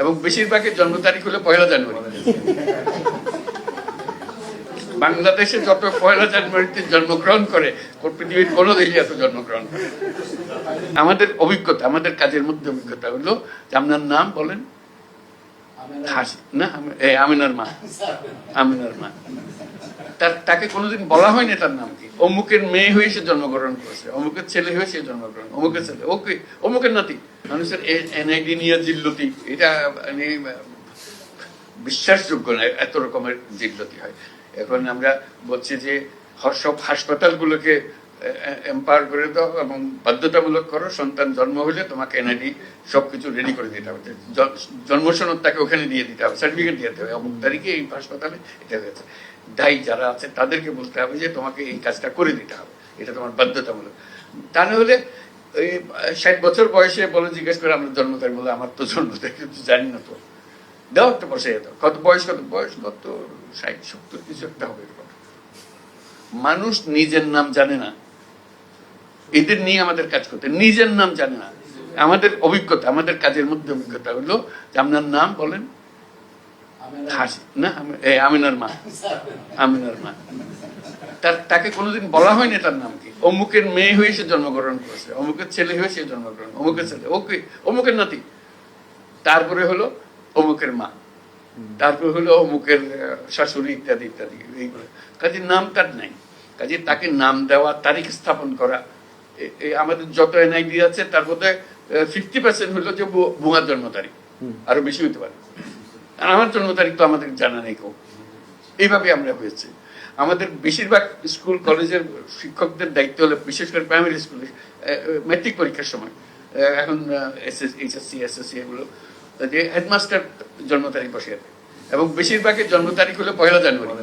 এবং বেশিরভাগের জন্ম তারিখ হলো 1 জানুয়ারি। বাংলাদেশে যত 1 জানুয়ারিতে জন্মগ্রহণ করে পৃথিবীর কোনো দেশে এত জন্মগ্রহণ করে। আমাদের অভিজ্ঞতা, আমাদের কাজের মধ্যে অভিজ্ঞতা হলো যে আপনার নাম বলেন। না, আমিনার মা। আমিনার মা তাকে কোনোদিন বলা হয়নি তার নাম কি। অমুকের মেয়ে হয়ে সে জন্মগ্রহণ করেছে, অমুকের ছেলে হয়ে সে জন্মগ্রহণ, অমুকের ছেলে, ওকে অমুকের নাতি। মানুষের এনআইডি নিয়ে জিল্লতি, এটা বিশ্বাসযোগ্য না, এত রকমের জিল্লতি হয়। এখন আমরা বলছি যে সব হাসপাতালগুলোকে এম্পাওয়ার করে দাও এবং বাধ্যতামূলক করো, সন্তান জন্ম হলে তোমাকে এনআইডি সবকিছু রেডি করে দিতে হবে, জন্ম সনদ তাকে ওখানে দিয়ে দিতে হবে, সার্টিফিকেট দিয়ে দিতে হবে, অমুক তারিখে এই হাসপাতালে এটা হয়েছে। দায়ী যারা আছে তাদেরকে বলতে হবে যে তোমাকে এই কাজটা করে দিতে হবে, এটা তোমার বাধ্যতামূলক। তা না হলে ওই 60 বছর বয়সে বলে জিজ্ঞেস করে আমরা জন্ম তারিখ, বলে আমার তো জন্ম তারিখ জানি না, তো দাও একটা বসে দাও, কত বয়স কত 60 70 কিছু একটা হবে। মানুষ নিজের নাম জানে না, এদের নিয়ে আমাদের কাজ করতে, নিজের নাম জানে না। আমাদের অভিজ্ঞতা, আমাদের কাজের মধ্যে অভিজ্ঞতা হলো যে আপনার নাম বলেন। না, আমিনার মা। আমিনার মা তাকে কোনোদিন বলা হয়নি তার নাম কি। অমুকের মেয়ে হয়ে সে জন্মগ্রহণ করেছে, অমুকের ছেলে হয়ে সে জন্মগ্রহণ, অমুকের ছেলে, ওকে অমুকের নাতি। তারপরে হলো অমুকের মা, তারপরে হলো অমুকের শাশুড়ি, ইত্যাদি ইত্যাদি। এইগুলো কাজে নাম তার নাই। কাজে তাকে নাম দেওয়া, তারিখ স্থাপন করা, আমাদের যত এনআইডি আছে তার মধ্যে 50% হলো যে ভুয়া জন্ম তারিখ, আরো বেশি হতে পারে। আর আমার জন্ম তারিখ তো আমাদের জানা নেই কেউ। এইভাবে আমরা হয়েছে। আমাদের বেশিরভাগ স্কুল কলেজের শিক্ষকদের দায়িত্ব হলো, বিশেষ করে প্রাইমারি স্কুলে ম্যাট্রিক পরীক্ষার সময়, এখন এইচএসসি এসএসসি এগুলো, যে হেডমাস্টার জন্ম তারিখ বসে আছে এবং বেশিরভাগের জন্ম তারিখ হলো 1 জানুয়ারি।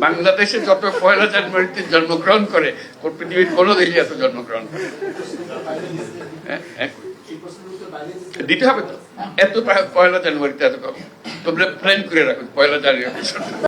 বাংলাদেশে যত 1 জানুয়ারিতে জন্মগ্রহণ করে পৃথিবীর কোনো দেশে এত জন্মগ্রহণ করে। দিতে হবে তো, এত 1 জানুয়ারিতে এত তোমরা প্ল্যান করে রাখো 1 জানুয়ারি।